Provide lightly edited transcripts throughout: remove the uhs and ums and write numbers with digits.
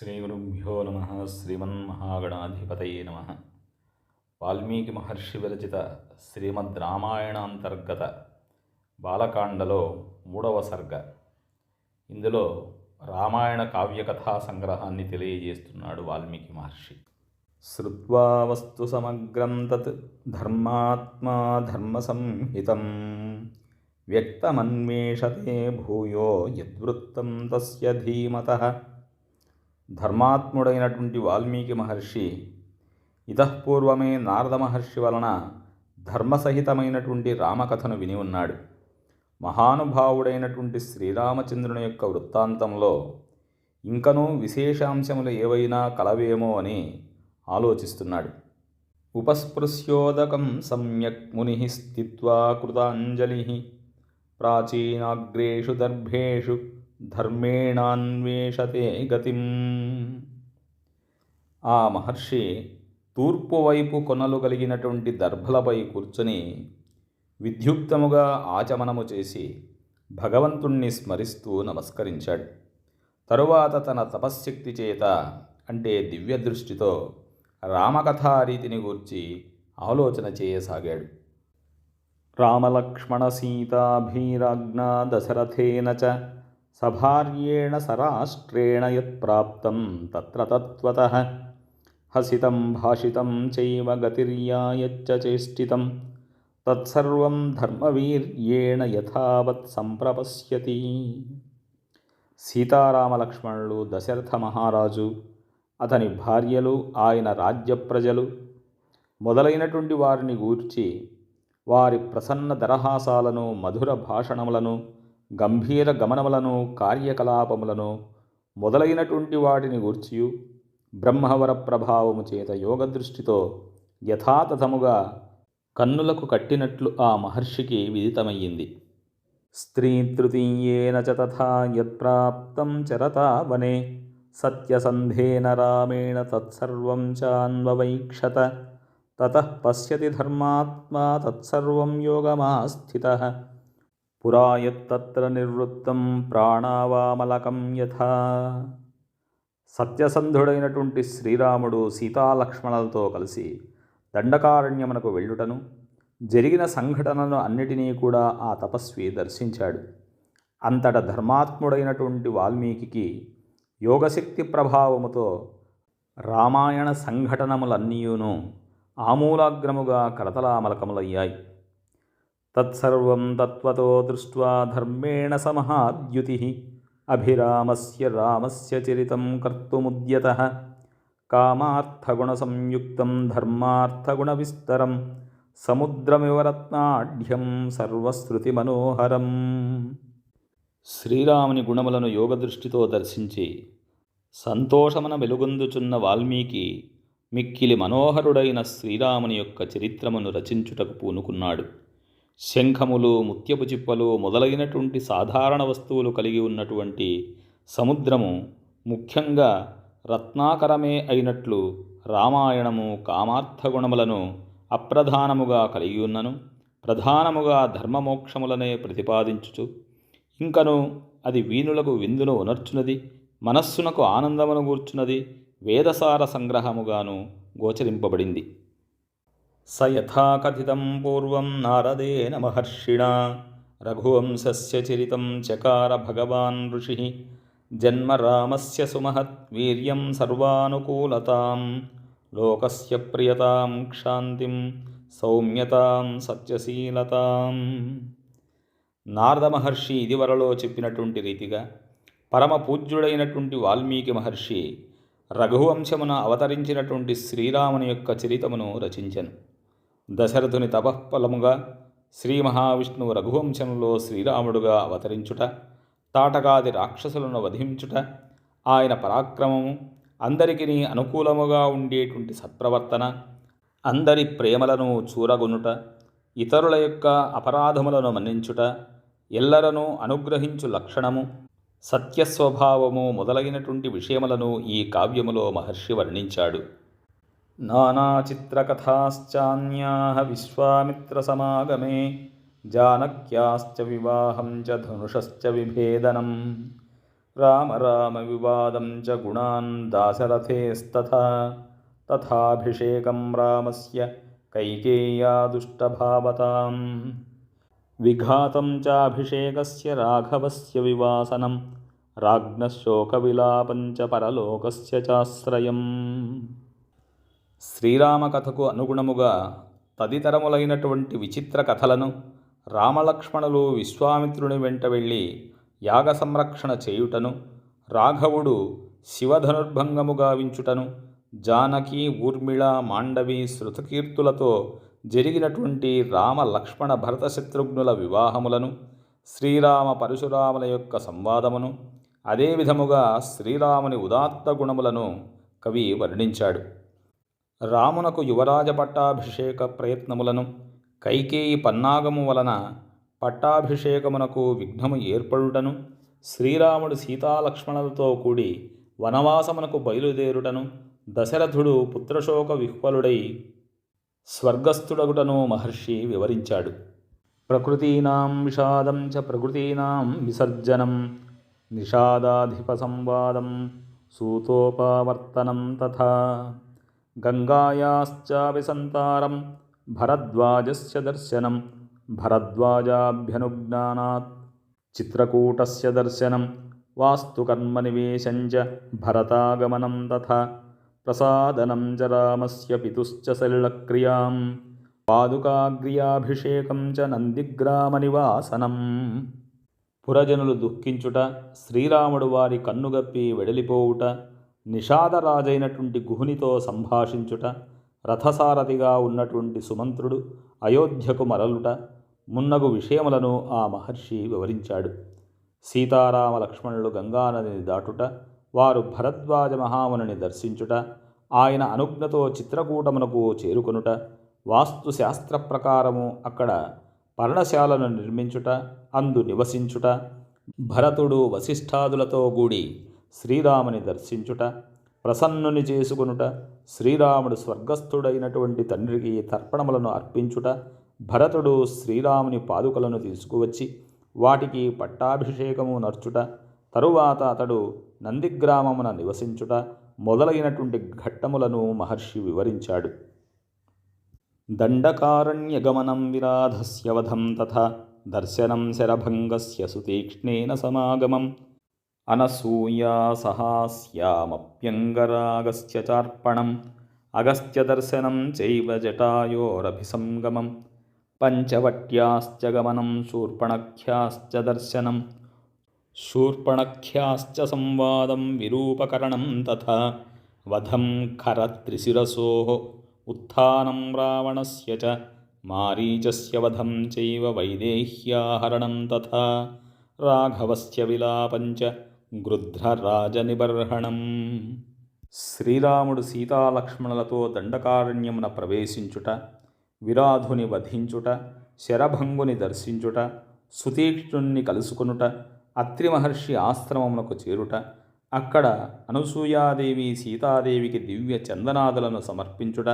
శ్రీగురుభ్యో నమ. శ్రీమన్మహాగణాధిపతయే నమ. వాల్మీకి మహర్షి విరచిత శ్రీమద్ రామాయణాంతర్గత బాలకాండలో 3వ సర్గ. ఇందులో రామాయణ కావ్యకథా సంగ్రహాన్ని తెలియజేస్తున్నాడు వాల్మీకి మహర్షి. శ్రుత్వా వస్తు సమగ్రం తత్ ధర్మాత్మా ధర్మసంహితం వ్యక్తమన్వేషతే భూయో యద్వృత్తం తస్య ధీమతః. ధర్మాత్ముడైనటువంటి వాల్మీకి మహర్షి ఇతఃపూర్వమే నారద మహర్షి వలన ధర్మసహితమైనటువంటి రామకథను విని ఉన్నాడు. మహానుభావుడైనటువంటి శ్రీరామచంద్రుని యొక్క వృత్తాంతంలో ఇంకనూ విశేషాంశములు ఏవైనా కలవేమో అని ఆలోచిస్తున్నాడు. ఉపస్పృశ్యోదకం సమ్యక్ ముని స్థిత్వా కృతాంజలి ప్రాచీనాగ్రేషు దర్భేషు ధర్మేణాన్వేషతే గతిం. ఆ మహర్షి తూర్పు వైపు కొనలు కలిగినటువంటి దర్భలపై కూర్చొని విద్యుక్తముగా ఆచమనము చేసి భగవంతుణ్ణి స్మరిస్తూ నమస్కరించాడు. తరువాత తన తపశ్శక్తి చేత అంటే దివ్య దృష్టితో రామకథా రీతిని గూర్చి ఆలోచన చేయసాగాడు. రామలక్ష్మణ సీతాభీరాజ్ఞా దశరథేన చ సభార్యేణ సరాష్ట్రేణ యత్ప్రాప్తం తత్ర తత్వతః హసితం భాషితం చైవ గతిర్యాయచ్చ చేష్టితం తత్సర్వం ధర్మవీర్యేణ యథావత్ సంప్రపశ్యతి. సీతారామలక్ష్మణులు, దశరథ మహారాజు, అతని భార్యలు, ఆయన రాజ్య ప్రజలు మొదలైనటువంటి వారిని గూర్చి వారి ప్రసన్న దరహాసాలను, మధుర భాషణములను, గంభీర గమనములను, కార్యకలాపములను మొదలైనటువంటి వాటిని గూర్చియు బ్రహ్మవర ప్రభావము చేత యోగదృష్టితో యథాతథముగా కన్నులకు కట్టినట్లు ఆ మహర్షికి విదితమయ్యింది. స్త్రీ తృతీయేన చ తథా యత్ప్రాప్తం చరతా వనే సత్యసంధేన రామేణ తత్సర్వం చాన్వవైక్షత తతః పశ్యతి ధర్మాత్మా తత్సర్వం యోగమాస్థితః పురా యత్తత్ర నిర్వృత్తం ప్రాణావామలకం యథా. సత్యసంధుడైనటువంటి శ్రీరాముడు సీతాలక్ష్మణులతో కలిసి దండకారణ్యమునకు వెళ్ళుటను, జరిగిన సంఘటనలను అన్నిటినీ కూడా ఆ తపస్వి దర్శించాడు. అంతట ధర్మాత్ముడైనటువంటి వాల్మీకి యోగశక్తి ప్రభావముతో రామాయణ సంఘటనములన్నీయును ఆమూలాగ్రముగా కరతలామలకములయ్యాయి. తత్సర్వం తత్వతో దృష్ట్వా ధర్మేణ సమహాద్యుతి అభిరామస్య రామస్య చరితం కర్తుముద్యతః కామార్థగుణ సంయుక్తం ధర్మార్థగుణ విస్తరం సముద్రమివ రత్నాఢ్యం సర్వశ్రుతి మనోహరం. శ్రీరాముని గుణములను యోగదృష్టితో దర్శించి సంతోషమున వెలుగొందుచున్న వాల్మీకి మిక్కిలి మనోహరుడైన శ్రీరాముని యొక్క చరిత్రమును రచించుటకు పూనుకున్నాడు. శంఖములు, ముత్యపు చిప్పలు మొదలైనటువంటి సాధారణ వస్తువులు కలిగి ఉన్నటువంటి సముద్రము ముఖ్యంగా రత్నాకరమే అయినట్లు రామాయణము కామార్థగుణములను అప్రధానముగా కలిగి ఉన్నను ప్రధానముగా ధర్మమోక్షములనే ప్రతిపాదించుచు ఇంకను అది వీణులకు విందును ఉనర్చున్నది, మనస్సునకు ఆనందమును గూర్చున్నది వేదసార సంగ్రహముగాను గోచరింపబడింది. స యథాకథితం పూర్వం నారదేన మహర్షిణా రఘువంశస్య చరితం చకార భగవాన్ ఋషి జన్మ రామస్య సుమహత్ వీర్యం సర్వానుకూలతాం లోకస్య ప్రియతాం క్షాంతిం సౌమ్యతాం సత్యశీలతాం. నారద మహర్షి ఇదివరలో చెప్పినటువంటి రీతిగా పరమ పూజ్యుడైనటువంటి వాల్మీకి మహర్షి రఘువంశమున అవతరించినటువంటి శ్రీరాముని యొక్క చరితమును రచించెను. దశరథుని తపఃఫలముగా శ్రీ మహావిష్ణువు రఘువంశంలో శ్రీరాముడుగా అవతరించుట, తాటకాది రాక్షసులను వధించుట, ఆయన పరాక్రమము, అందరికీ అనుకూలముగా ఉండేటువంటి సత్ప్రవర్తన, అందరి ప్రేమలను చూరగొనుట, ఇతరుల యొక్క అపరాధములను మన్నించుట, ఎల్లరనూ అనుగ్రహించు లక్షణము, సత్యస్వభావము మొదలైనటువంటి విషయములను ఈ కావ్యములో మహర్షి వర్ణించాడు. నానాచిత్రకథాశ్చాన్యాః రామ రామ వివాదం చ గుణాన్ దాశరథేస్తథా తథాభిషేకం రామస్య కైకేయ్యా దుష్టభావతాం విఘాతం చాభిషేకస్య రాఘవస్య వివాసనం రాజ్ఞః శోకవిలాపం చ పరలోకస్య చాశ్రయం. శ్రీరామ కథకు అనుగుణముగా తదితరములైనటువంటి విచిత్ర కథలను రామలక్ష్మణులు విశ్వామిత్రుని వెంట వెళ్ళి యాగ సంరక్షణ చేయుటను, రాఘవుడు శివధనుర్భంగము గావించుటను, జానకి ఊర్మిళ మాండవి శృతకీర్తులతో జరిగినటువంటి రామ లక్ష్మణ భరత శత్రుఘ్నుల వివాహములను, శ్రీరామ పరశురాముల యొక్క సంవాదమును, అదేవిధముగా శ్రీరాముని ఉదాత్త గుణములను కవి వర్ణించాడు. రామునకు యువరాజ పట్టాభిషేక ప్రయత్నములను, కైకేయి పన్నాగము వలన పట్టాభిషేకమునకు విఘ్నము ఏర్పడుటను, శ్రీరాముడు సీతాలక్ష్మణులతో కూడి వనవాసమునకు బయలుదేరుటను, దశరథుడు పుత్రశోక విహ్వలుడై స్వర్గస్థుడగుటను మహర్షి వివరించాడు. ప్రకృతీనాం విషాదం చ ప్రకృతీనాం విసర్జనం నిషాదాధిప సంవాదం సూతోపవర్తనం తథా గంగాయాశ్చాపి సంతారం భరద్వాజస్య దర్శనం భరద్వాజాభ్యనుజ్ఞానాత్ చిత్రకూటస్య దర్శనం వాస్తుకర్మనివేశం చ భరతాగమనం తథా ప్రసాదనం చ రామస్య పితుశ్చ శల్యక్రియాం పాదుకాగ్ర్యాభిషేకం చ నందిగ్రామనివాసనం. పురజనులు దుఃఖించుట, శ్రీరాముడు వారి కన్నుగప్పి వెడలిపోవుట, నిషాదరాజైనటువంటి గుహునితో సంభాషించుట, రథసారథిగా ఉన్నటువంటి సుమంత్రుడు అయోధ్యకు మరలుట మున్నగు విషయములను ఆ మహర్షి వివరించాడు. సీతారామ లక్ష్మణులు గంగానదిని దాటుట, వారు భరద్వాజ మహామునిని దర్శించుట, ఆయన అనుజ్ఞతో చిత్రకూటమునకు చేరుకొనుట, వాస్తుశాస్త్ర ప్రకారము అక్కడ పర్ణశాలను నిర్మించుట, అందు నివసించుట, భరతుడు వశిష్ఠాదులతో కూడి శ్రీరాముని దర్శించుట, ప్రసన్నుని చేసుకొనుట, శ్రీరాముడు స్వర్గస్థుడైనటువంటి తండ్రికి తర్పణములను అర్పించుట, భరతుడు శ్రీరాముని పాదుకలను తీసుకువచ్చి వాటికి పట్టాభిషేకము నర్చుట, తరువాత అతడు నందిగ్రామమున నివసించుట మొదలైనటువంటి ఘట్టములను మహర్షి వివరించాడు. దండకారణ్యగమనం విరాధస్య వధం తథా దర్శనం శరభంగస్య సుతీక్ష్ణేన సమాగమం అనసూయా సహాస్యామప్యంగరాగస్య చార్పణం అగస్త్యదర్శనం చైవ జటాయోరభిసంగమం పంచవట్యాశ్చ గమనం శూర్పణఖ్యాశ్చ దర్శనం శూర్పణఖ్యాశ్చ సంవాదం విరూపకరణం తథా వధం ఖరత్రిశిరసోః ఉత్థానం రావణస్య చ మారీచస్య వధం చైవ వైదేహ్యాహరణం తథా రాఘవస్య విలాపం చ గృధ్రరాజనిబర్హణం. శ్రీరాముడు సీతాలక్ష్మణులతో దండకారణ్యమున ప్రవేశించుట, విరాధుని వధించుట, శరభంగుని దర్శించుట, సుతీక్ష్ణుణ్ణి కలుసుకొనుట, అత్రి మహర్షి ఆశ్రమమునకు చేరుట, అక్కడ అనసూయాదేవి సీతాదేవికి దివ్య చందనాదులను సమర్పించుట,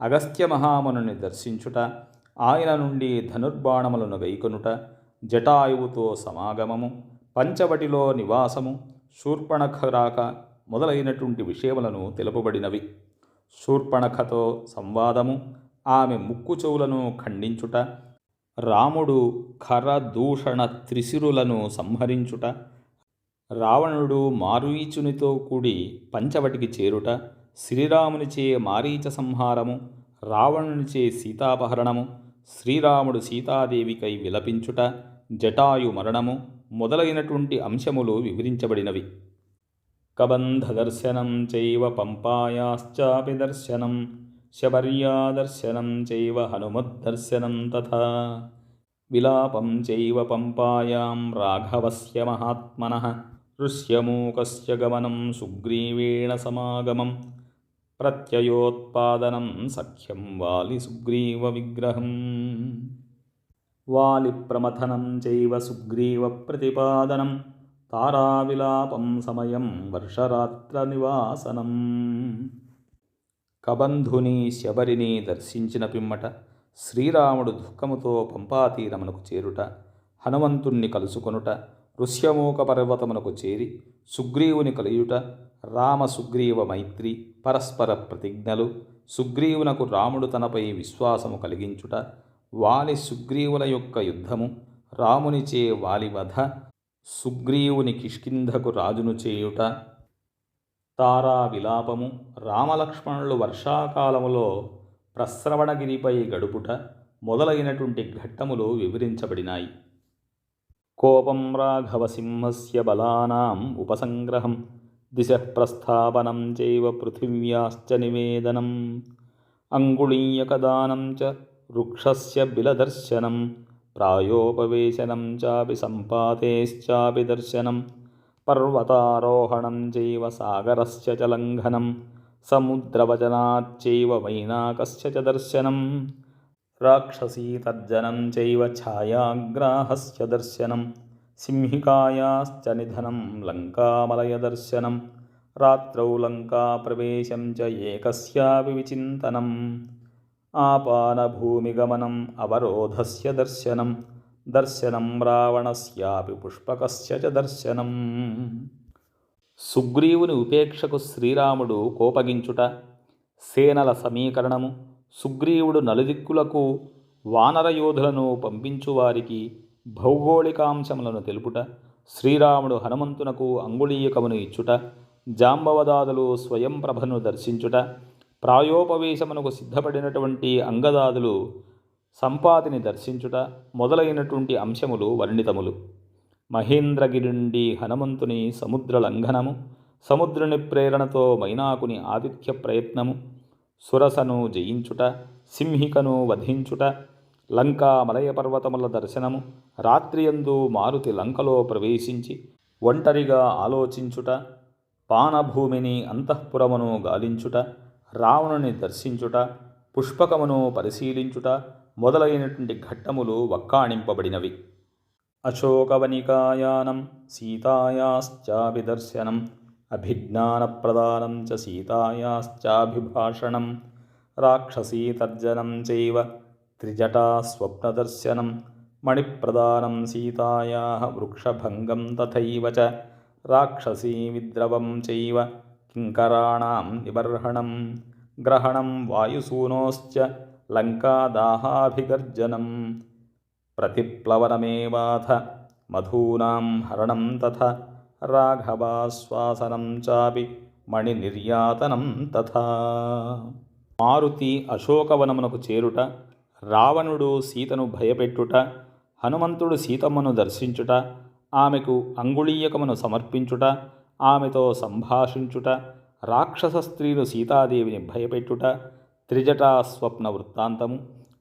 అగస్త్య మహామునుని దర్శించుట, ఆయన నుండి ధనుర్బాణములను గైకొనుట, జటాయువుతో సమాగమము, పంచవటిలో నివాసము, శూర్పణఖ రాక మొదలైనటువంటి విషయములను తెలుపబడినవి. శూర్పణఖతో సంవాదము, ఆమె ముక్కు చెవులను ఖండించుట, రాముడు ఖరదూషణ త్రిశిరులను సంహరించుట, రావణుడు మారీచునితో కూడి పంచవటికి చేరుట, శ్రీరామునిచే మారీచ సంహారము, రావణునిచే సీతాపహరణము, శ్రీరాముడు సీతాదేవికై విలపించుట, జటాయు మరణము మొదలైనటువంటి అంశములు వివరించబడినవి. కబంధ దర్శనం చైవ పంపాయాశ్చాపి దర్శనం శబర్యా దర్శనం చైవ హనుమద్దర్శనం తథా విలాపం చైవ పంపాయాం రాఘవస్య మహాత్మనః ఋష్యమూకస్య గమనం సుగ్రీవేణ సమాగమం ప్రత్యయోత్పాదనం సఖ్యం వాలి సుగ్రీవ విగ్రహం వాలి ప్రమథనం చైవ సుగ్రీవ ప్రతిపాదనం తారావిలాపం సమయం వర్షరాత్ర నివాసనం. కబంధుని శబరిని దర్శించిన పిమ్మట శ్రీరాముడు దుఃఖముతో పంపాతీరమునకు చేరుట, హనుమంతుణ్ణి కలుసుకొనుట, ఋష్యమూక పర్వతమునకు చేరి సుగ్రీవుని కలియుట, రామ సుగ్రీవ మైత్రి పరస్పర ప్రతిజ్ఞలు, సుగ్రీవునకు రాముడు తనపై విశ్వాసము కలిగించుట, వాలి సుగ్రీవుల యొక్క యుద్ధము, రామునిచే వాలి వధ, సుగ్రీవుని కిష్కింధకు రాజును చేయుట, తారా విలాపము, రామలక్ష్మణులు వర్షాకాలములో ప్రస్రవణగిరిపై గడుపుట మొదలైనటువంటి ఘట్టములు వివరించబడినాయి. కోపం రాఘవసింహస్య బలానాం ఉపసంగ్రహం దిశః ప్రస్థాపనం చైవ పృథివ్యాశ్చ నివేదనం అంగుళీయకదానం చ వృక్షస్య బిలదర్శనం ప్రాయోపవేశనం చాపి సంపాతేశ్చాపి దర్శనం పర్వతారోహణం చైవ సాగరస్య చ లంఘనం సముద్రవచనాచ్చైవ వైనాకస్య చ దర్శనం రాక్షసీతర్జనం చైవ ఛాయాగ్రాహస్య దర్శనం సింహికాయాశ్చ నిధనం లంకామలయదర్శనం రాత్రౌ లంకాప్రవేశం చ ఏకస్యాపి విచింతనం ఆపానభూమిగమనం అవరోధస్య దర్శనం దర్శనం రావణస్యాపి పుష్పకస్య చ దర్శనం. సుగ్రీవుని ఉపేక్షకు శ్రీరాముడు కోపగించుట, సేనల సమీకరణము, సుగ్రీవుడు నలుదిక్కులకు వానరయోధులను పంపించువారికి భౌగోళికాంశములను తెలుపుట, శ్రీరాముడు హనుమంతునకు అంగుళీయకమును ఇచ్చుట, జాంబవదాదులు స్వయం ప్రభను దర్శించుట, ప్రాయోపవేశమునకు సిద్ధపడినటువంటి అంగదాదులు సంపాతిని దర్శించుట మొదలైనటువంటి అంశములు వర్ణితములు. మహేంద్రగిరి నుండి హనుమంతుని సముద్ర లంఘనము, సముద్రుని ప్రేరణతో మైనాకుని ఆతిథ్య ప్రయత్నము, సురసను జయించుట, సింహికను వధించుట, లంకా మలయ పర్వతముల దర్శనము, రాత్రియందు మారుతి లంకలో ప్రవేశించి ఒంటరిగా ఆలోచించుట, పానభూమిని అంతఃపురమును గాలించుట, రావణుని దర్శించుట, పుష్పకమును పరిశీలించుట మొదలైనటువంటి ఘట్టములు వక్కాణింపబడినవి. అశోకవనికాయానం సీతాయాశ్చాపి దర్శనం అభిజ్ఞానప్రదానం చ సీతాయాశ్చాభిభాషణం రాక్షసీతర్జనం చైవ త్రిజటా స్వప్నదర్శనం మణిప్రదానం సీతాయాః వృక్షభంగం తథైవ చ రాక్షసీ విద్రవం చైవ కింకరాణాం నిబర్హణం గ్రహణం వాయుసూనోశ్చ లంకాదాహాభిగర్జనం ప్రతిప్లవనమేవాథ మధూనాం హరణం తథా రాఘవాశ్వాసనం చాపి మణినిర్యాతనం తథా. మారుతి అశోకవనమునకు చేరుట, రావణుడు సీతను భయపెట్టుట, హనుమంతుడు సీతమ్మను దర్శించుట, ఆమెకు అంగుళీయకమును సమర్పించుట, ఆమెతో సంభాషించుట, రాక్షస స్త్రీలు సీతాదేవిని భయపెట్టుట, త్రిజటా స్వప్న వృత్తాంతము,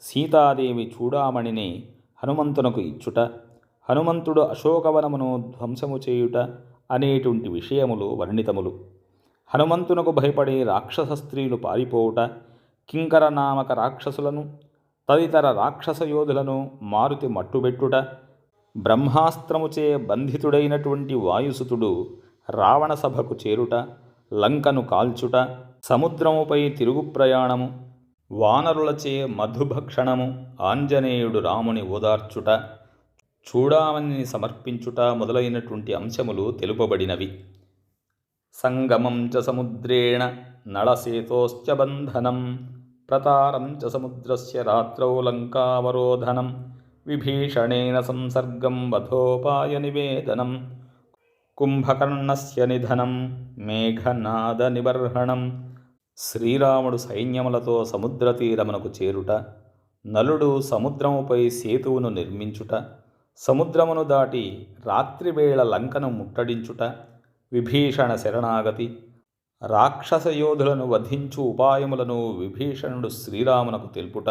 సీతాదేవి చూడామణిని హనుమంతునకు ఇచ్చుట, హనుమంతుడు అశోకవనమును ధ్వంసము చేయుట అనేటువంటి విషయములు వర్ణితములు. హనుమంతునకు భయపడి రాక్షస స్త్రీలు పారిపోవుట, కింకర నామక రాక్షసులను తదితర రాక్షస యోధులను మారుతి మట్టుబెట్టుట, బ్రహ్మాస్త్రముచే బంధితుడైనటువంటి వాయుసుతుడు రావణ సభకు చేరుట, లంకను కాల్చుట, సముద్రముపై తిరుగు ప్రయాణము, వానరులచే మధుభక్షణము, ఆంజనేయుడు రాముని ఓదార్చుట, చూడామణిని సమర్పించుట మొదలైనటువంటి అంశములు తెలుపబడినవి. సంగమం చ సముద్రేణ నళసేతోశ్చ బంధనం ప్రతారం చ సముద్రస్య రాత్రౌ లంకావరోధనం విభీషణేన సంసర్గం వధోపాయ నివేదనం కుంభకర్ణస్య నిధనం మేఘనాద నిబర్హణం. శ్రీరాముడు సైన్యములతో సముద్ర తీరమునకు చేరుట, నలుడు సముద్రముపై సేతువును నిర్మించుట, సముద్రమును దాటి రాత్రివేళ లంకను ముట్టడించుట, విభీషణ శరణాగతి, రాక్షస యోధులను వధించు ఉపాయములను విభీషణుడు శ్రీరామునకు తెలుపుట,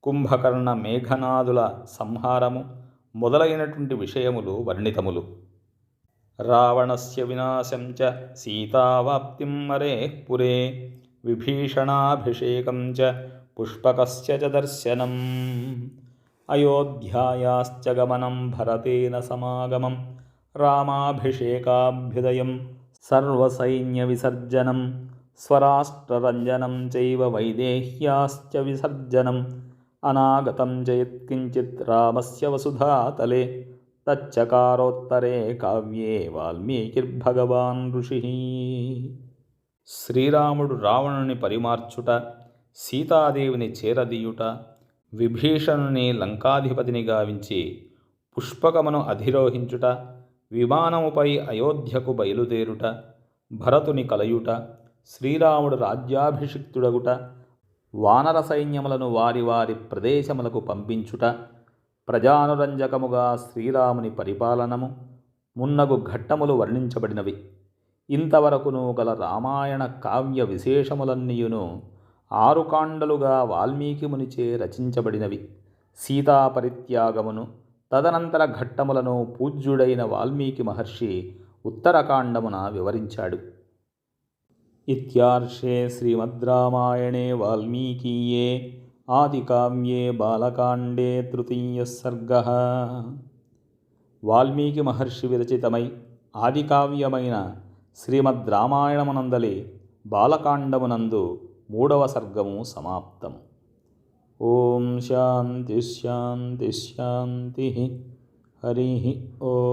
కుంభకర్ణ మేఘనాదుల సంహారము మొదలైనటువంటి విషయములు వర్ణితములు. రావణస్య వినాశం చ సీతావాప్తిం మరేః పురే విభీషణాభిషేకం చ పుష్పకస్య చ దర్శనం అయోధ్యాయాశ్చ గమనం భరతేన సమాగమం రామాభిషేకాభ్యుదయం సర్వసైన్య విసర్జనం స్వరాష్ట్రరంజనం చైవ వైదేహ్యాశ్చ విసర్జనం అనాగతం చ యత్కించిత్ రామస్య వసుధాతలే తచ్చకారోత్తరే కావ్యే వాల్మీకిర్భగవాన్ ఋషి. శ్రీరాముడు రావణుని పరిమార్చుట, సీతాదేవిని చేరదీయుట, విభీషణుని లంకాధిపతిని గావించి పుష్పకమును అధిరోహించుట, విమానముపై అయోధ్యకు బయలుదేరుట, భరతుని కలయుట, శ్రీరాముడు రాజ్యాభిషిక్తుడగుట, వానర సైన్యములను వారి వారి ప్రదేశములకు పంపించుట, ప్రజానురంజకముగా శ్రీరాముని పరిపాలనము మున్నగు ఘట్టములు వర్ణించబడినవి. ఇంతవరకును గల రామాయణ కావ్య విశేషములన్నీయును 6 కాండలుగా వాల్మీకి మునిచే రచించబడినవి. సీతాపరిత్యాగమును, తదనంతర ఘట్టములను పూజ్యుడైన వాల్మీకి మహర్షి ఉత్తరకాండమున వివరించాడు. ఇత్యార్షే శ్రీమద్ రామాయణే వాల్మీకీయే ఆదికావ్యే బాలకాండే తృతీయః సర్గః. వాల్మీకి మహర్షి విరచితమై ఆదికావ్యమైన శ్రీమద్ రామాయణమునందలి బాలకాండమునందు 3వ సర్గము సమాప్తము. ఓం శాంతి శాంతి శాంతి. హరి ఓం.